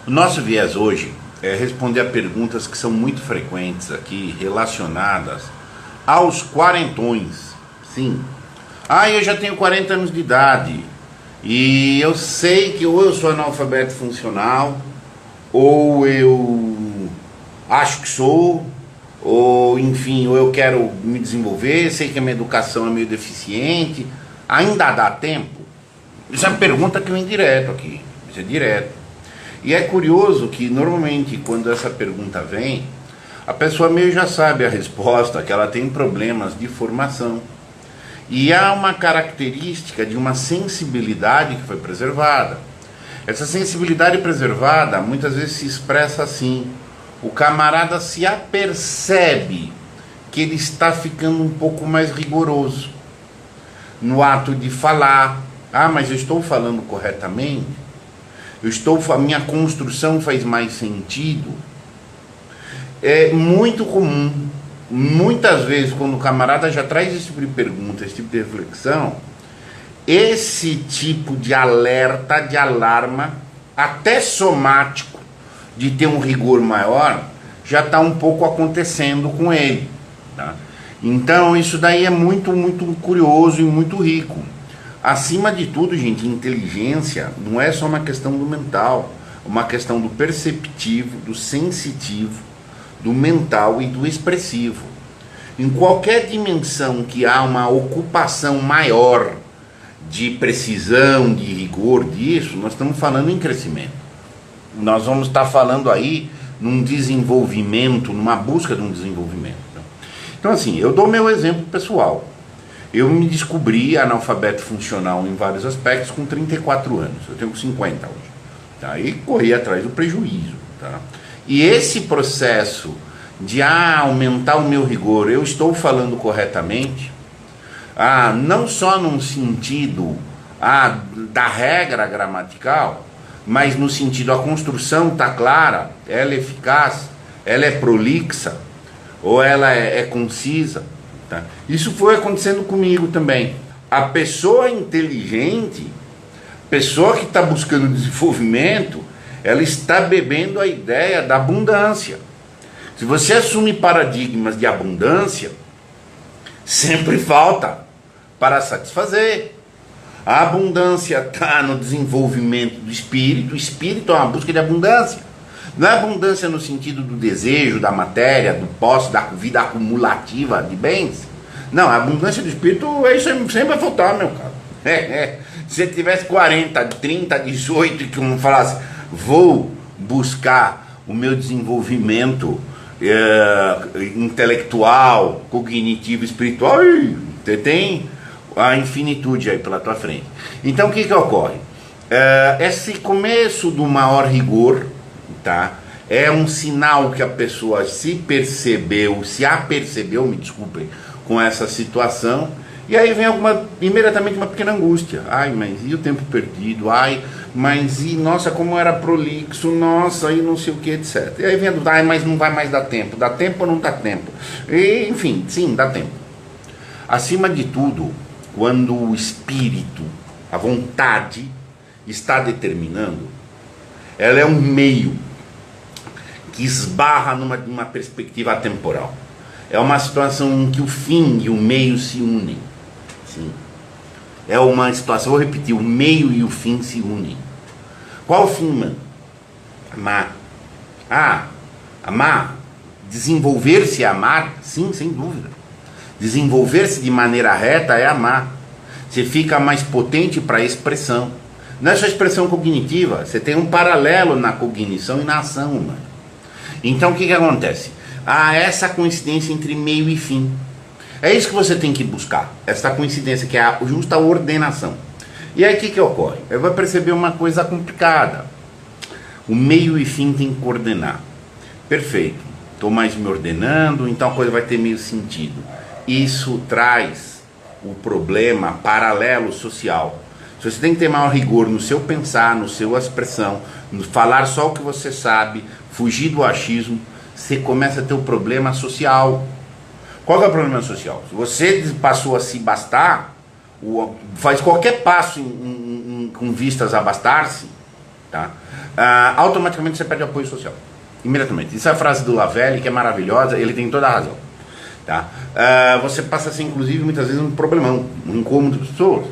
O nosso viés hoje é responder a perguntas que são muito frequentes aqui, relacionadas aos quarentões. Sim. Eu já tenho 40 anos de idade e eu sei que ou eu sou analfabeto funcional, ou eu acho que sou, ou enfim, ou eu quero me desenvolver, sei que a minha educação é meio deficiente. Ainda dá tempo? Isso é uma pergunta que vem direto aqui. Isso é direto. E é curioso que normalmente quando essa pergunta vem, a pessoa meio já sabe a resposta, que ela tem problemas de formação. E há uma característica de uma sensibilidade que foi preservada. Essa sensibilidade preservada muitas vezes se expressa assim: o camarada se apercebe que ele está ficando um pouco mais rigoroso no ato de falar. Mas eu estou falando corretamente? A minha construção faz mais sentido? É muito comum, muitas vezes, quando o camarada já traz esse tipo de pergunta, esse tipo de reflexão, esse tipo de alerta, de alarma, até somático, de ter um rigor maior, já está um pouco acontecendo com ele, tá? Então isso daí é muito, muito curioso e muito rico. Acima de tudo, gente, inteligência não é só uma questão do mental, é uma questão do perceptivo, do sensitivo, do mental e do expressivo. Em qualquer dimensão que há uma ocupação maior de precisão, de rigor disso, nós estamos falando em crescimento. Nós vamos estar falando aí num desenvolvimento, numa busca de um desenvolvimento. Então assim, eu dou meu exemplo pessoal. Eu me descobri analfabeto funcional em vários aspectos com 34 anos. Eu tenho 50 hoje. Tá? E corri atrás do prejuízo. Tá? E esse processo de aumentar o meu rigor, eu estou falando corretamente, não só num sentido da regra gramatical, mas no sentido a construção está clara, ela é eficaz, ela é prolixa, ou ela é concisa. Tá? Isso foi acontecendo comigo também. A pessoa inteligente, pessoa que está buscando desenvolvimento, ela está bebendo a ideia da abundância. Se você assume paradigmas de abundância, sempre falta para satisfazer. A abundância está no desenvolvimento do espírito. O espírito é uma busca de abundância. Não é abundância no sentido do desejo, da matéria, do posse, da vida acumulativa de bens. Não, a abundância do espírito, isso sempre vai faltar, meu cara. Se você tivesse 40, 30, 18 e que um falasse, vou buscar o meu desenvolvimento intelectual, cognitivo, espiritual, você tem a infinitude aí pela tua frente. Então o que ocorre? Esse começo do maior rigor, tá? É um sinal que a pessoa se apercebeu, me desculpem, com essa situação, e aí vem imediatamente uma pequena angústia. Mas e o tempo perdido? Mas e nossa, como era prolixo, nossa, e não sei o que, etc. E aí vem a dúvida, mas não vai mais dar tempo. Dá tempo ou não dá tempo? E, enfim, sim, dá tempo. Acima de tudo, quando o espírito, a vontade, está determinando, ela é um meio que esbarra numa perspectiva atemporal. É uma situação em que o fim e o meio se unem. Sim. É uma situação, vou repetir, o meio e o fim se unem. Qual o fim, mano? Amar. Amar. Desenvolver-se é amar? Sim, sem dúvida. Desenvolver-se de maneira reta é amar. Você fica mais potente para a expressão. Não é só expressão cognitiva, você tem um paralelo na cognição e na ação humana. Então o que acontece? Essa coincidência entre meio e fim. É isso que você tem que buscar. Essa coincidência que é a justa ordenação. E aí o que ocorre? Eu vou perceber uma coisa complicada. O meio e fim tem que coordenar. Perfeito. Estou mais me ordenando, então a coisa vai ter meio sentido. Isso traz o problema paralelo social. Se você tem que ter maior rigor no seu pensar, no seu expressão, no falar só o que você sabe, fugir do achismo, você começa a ter o problema social. Qual que é o problema social? Se você passou a se bastar, faz qualquer passo com vistas a bastar-se, tá? Automaticamente você perde apoio social. Imediatamente. Isso é a frase do Lavelle, que é maravilhosa, ele tem toda a razão. Tá? Você passa a ser, inclusive, muitas vezes um problemão, um incômodo das pessoas.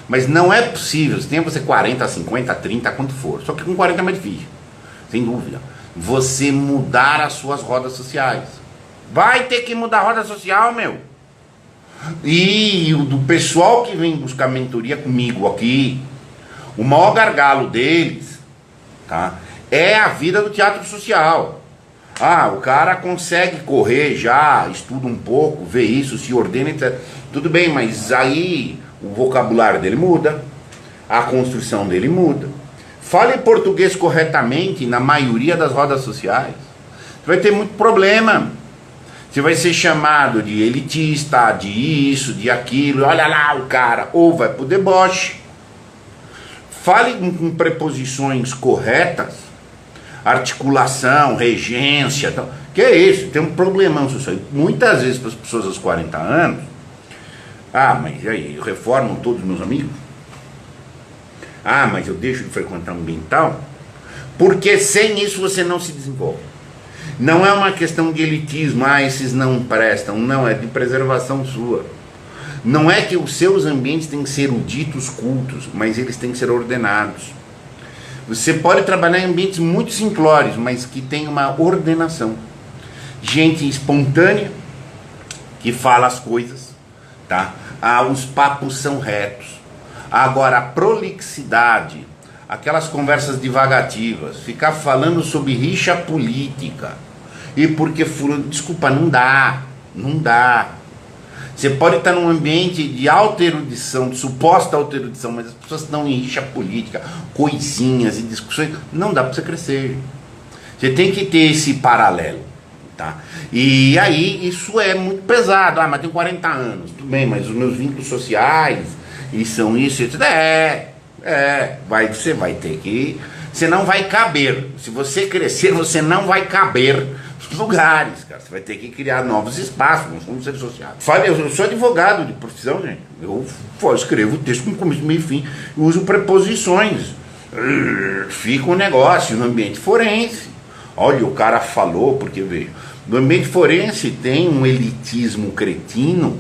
Mas não é possível, se tem você 40, 50, 30, quanto for. Só que com 40 é mais difícil, sem dúvida. Você mudar as suas rodas sociais. Vai ter que mudar a roda social, meu. E o do pessoal que vem buscar mentoria comigo aqui, o maior gargalo deles, tá, é a vida do teatro social. O cara consegue correr já, estuda um pouco, vê isso, se ordena, etc. Tudo bem, mas aí o vocabulário dele muda, a construção dele muda. Fale português corretamente na maioria das rodas sociais, você vai ter muito problema. Você vai ser chamado de elitista, de isso, de aquilo, olha lá o cara, ou vai pro deboche. Fale com preposições corretas, articulação, regência, tal. Que é isso, tem um problemão social. Muitas vezes para as pessoas aos 40 anos, mas e aí, eu reformo todos os meus amigos? Mas eu deixo de frequentar um ambiental? Porque sem isso você não se desenvolve. Não é uma questão de elitismo, esses não prestam, não, é de preservação sua. Não é que os seus ambientes têm que ser eruditos, cultos, mas eles têm que ser ordenados. Você pode trabalhar em ambientes muito simplórios, mas que tem uma ordenação. Gente espontânea, que fala as coisas, tá? Os papos são retos. Agora, a prolixidade, aquelas conversas divagativas, ficar falando sobre rixa política, e porque fulano, desculpa, não dá. Você pode estar num ambiente de alta erudição, de suposta alta erudição, mas as pessoas estão em rixa política, coisinhas e discussões, não dá para você crescer. Você tem que ter esse paralelo, tá? E aí, isso é muito pesado. Mas tenho 40 anos, tudo bem, mas os meus vínculos sociais, e são isso, etc. Você vai ter que... Você não vai caber. Se você crescer, você não vai caber nos lugares, cara. Você vai ter que criar novos espaços, como seres sociais. Eu sou advogado de profissão, gente. Eu escrevo texto com começo, meio e fim. Eu uso preposições. Fica um negócio no ambiente forense. Olha, o cara falou, porque veja, no ambiente forense tem um elitismo cretino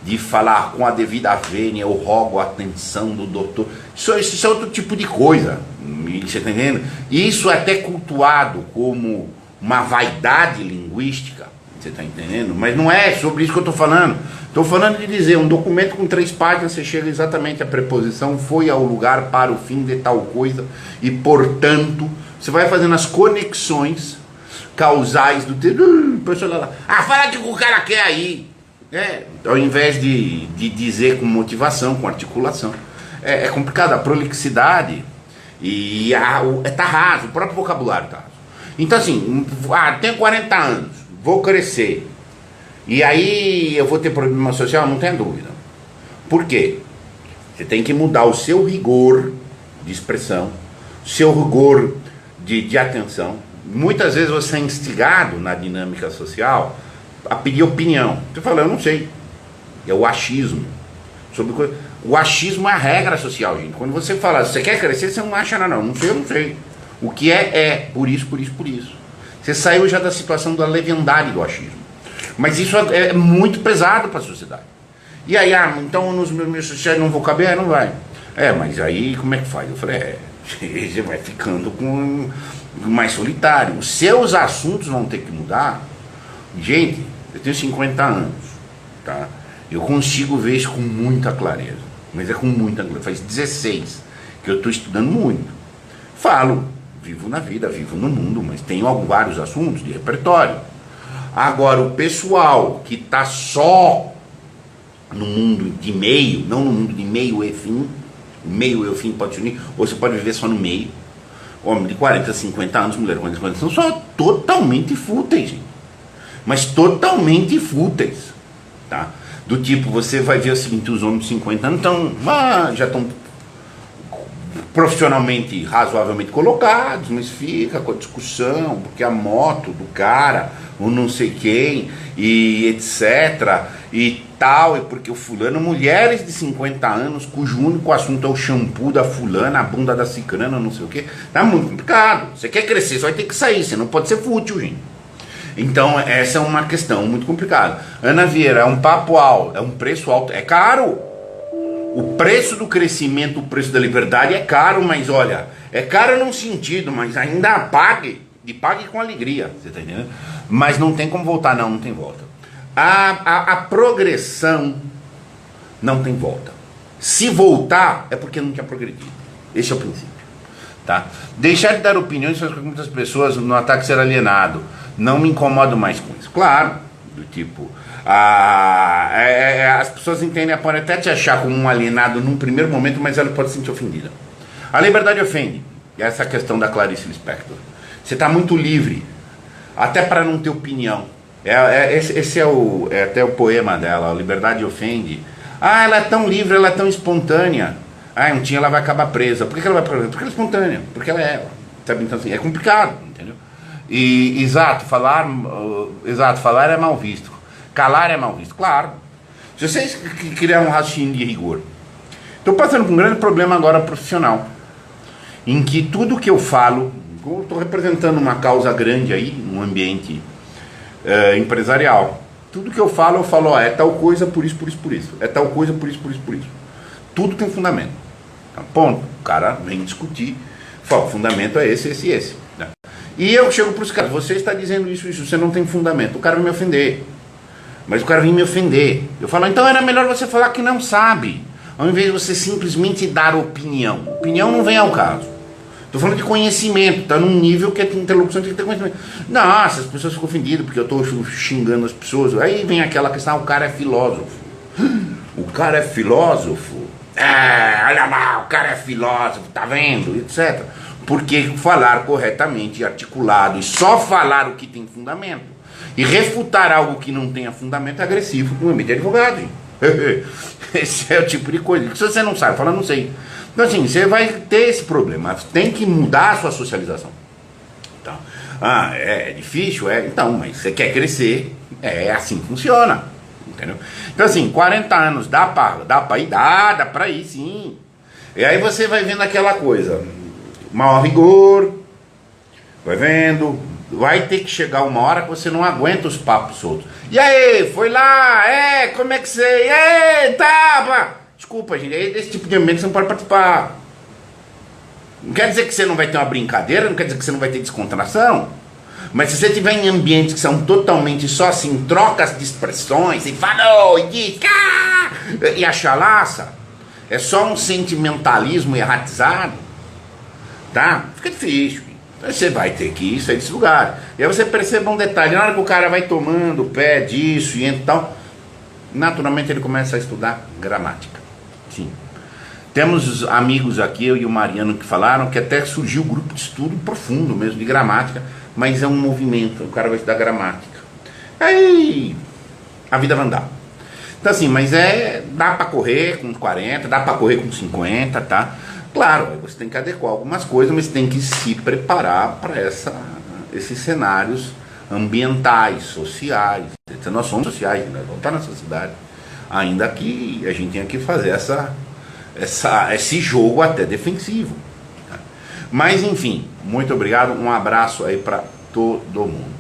de falar com a devida vênia, eu rogo a atenção do doutor. Isso é outro tipo de coisa. Você está entendendo? Isso é até cultuado como uma vaidade linguística. Você está entendendo? Mas não é sobre isso que eu estou falando. Estou falando de dizer, um documento com 3 páginas, você chega exatamente à preposição, foi ao lugar para o fim de tal coisa, e portanto, você vai fazendo as conexões causais do texto. Fala o que o cara quer aí. Ao invés de dizer com motivação, com articulação. É complicado, a prolixidade e tá raso, o próprio vocabulário tá raso. Então assim, tenho 40 anos, vou crescer, e aí eu vou ter problema social, não tenha dúvida. Por quê? Você tem que mudar o seu rigor de expressão, seu rigor de atenção. Muitas vezes você é instigado na dinâmica social a pedir opinião. Você fala, eu não sei. É o achismo. O achismo é a regra social, gente. Quando você fala, você quer crescer, você não acha nada, não. Não sei, eu não sei. O que é por isso, por isso, por isso. Você saiu já da situação da leviandade do achismo. Mas isso é muito pesado para a sociedade. E aí, então nos meus sociais não vou caber? Não vai. Mas aí como é que faz? Eu falei, você vai ficando mais solitário. Os seus assuntos vão ter que mudar. Gente, eu tenho 50 anos, tá? Eu consigo ver isso com muita clareza. Mas é com muita clareza. Faz 16 que eu estou estudando muito. Falo, vivo na vida, vivo no mundo, mas tenho vários assuntos de repertório. Agora, o pessoal que está só no mundo de meio, não no mundo de meio e fim, meio e o fim pode se unir, ou você pode viver só no meio. Homem de 40, 50 anos, mulher de 40, 50 são só totalmente fúteis, gente. Mas totalmente fúteis, tá? Do tipo, você vai ver o seguinte, os homens de 50 anos já estão profissionalmente razoavelmente colocados, mas fica com a discussão, porque a moto do cara, o não sei quem, e etc, e tal, e porque o fulano, mulheres de 50 anos, cujo único assunto é o shampoo da fulana, a bunda da cicrana, não sei o que, tá muito complicado. Você quer crescer, você vai ter que sair, você não pode ser fútil, gente. Então essa é uma questão muito complicada. Ana Vieira, é um papo alto, é um preço alto, é caro. O preço do crescimento, o preço da liberdade é caro, mas olha, é caro num sentido, mas ainda pague, e pague com alegria, você tá entendendo? Mas não tem como voltar, não tem volta. A progressão não tem volta. Se voltar, é porque não tinha progredido. Esse é o princípio. Tá? Deixar de dar opiniões faz com que muitas pessoas no ataque ser alienado. Não me incomodo mais com isso. Claro, do tipo... as pessoas entendem, podem até te achar como um alienado num primeiro momento, mas ela pode se sentir ofendida. A liberdade ofende. Essa é a questão da Clarice Lispector. Você está muito livre, até para não ter opinião. Esse é até o poema dela, a liberdade ofende. Ela é tão livre, ela é tão espontânea. Um dia ela vai acabar presa. Por que ela vai presa? Porque ela é espontânea, porque ela é ela. Sabe? Então assim, é complicado, entendeu? E falar é mal visto. Calar é mal visto, claro. Se vocês criar um raciocínio de rigor. Estou passando por um grande problema agora profissional, em que tudo que eu falo, estou representando uma causa grande aí, num ambiente empresarial. Tudo que eu falo, é tal coisa por isso, por isso, por isso. É tal coisa por isso, por isso, por isso. Tudo tem fundamento. Então, ponto. O cara vem discutir, fala, o fundamento é esse, esse e esse. Né? E eu chego para os caras, você está dizendo isso, você não tem fundamento. O cara vai me ofender. Mas o cara vem me ofender. Eu falo, então era melhor você falar que não sabe, ao invés de você simplesmente dar opinião. Opinião não vem ao caso. Estou falando de conhecimento, está num nível que a interlocução tem que ter conhecimento. Nossa, as pessoas ficam ofendidas porque eu estou xingando as pessoas. Aí vem aquela questão, o cara é filósofo. O cara é filósofo? Olha lá, o cara é filósofo, tá vendo? Etc. Porque falar corretamente, articulado, e só falar o que tem fundamento, e refutar algo que não tenha fundamento é agressivo com o ambiente de advogado. Esse é o tipo de coisa. Se você não sabe, fala, não sei. Então assim, você vai ter esse problema. Tem que mudar a sua socialização. Então, é difícil? Então, mas você quer crescer, assim que funciona. Entendeu? Então assim, 40 anos, dá pra ir sim. E aí você vai vendo aquela coisa, maior rigor, vai vendo, vai ter que chegar uma hora que você não aguenta os papos soltos. E aí, foi lá, como é que você, tava... Desculpa, gente, desse tipo de ambiente você não pode participar. Não quer dizer que você não vai ter uma brincadeira, não quer dizer que você não vai ter descontração. Mas se você estiver em ambientes que são totalmente só assim, trocas de expressões, e falou, e diz, e a chalaça, é só um sentimentalismo erratizado, tá? Fica difícil. Então você vai ter que sair desse lugar. E aí você perceba um detalhe, na hora que o cara vai tomando o pé disso e então, naturalmente ele começa a estudar gramática. Sim. Temos amigos aqui, eu e o Mariano, que falaram que até surgiu um grupo de estudo profundo mesmo, de gramática, mas é um movimento, o cara vai estudar gramática. Aí a vida vai andar. Então assim, mas dá pra correr com 40, dá pra correr com 50, tá? Claro, você tem que adequar algumas coisas, mas tem que se preparar para esses cenários ambientais, sociais. Nós somos sociais, nós vamos estar na sociedade. Ainda que a gente tenha que fazer esse jogo até defensivo. Mas enfim, muito obrigado, um abraço aí para todo mundo.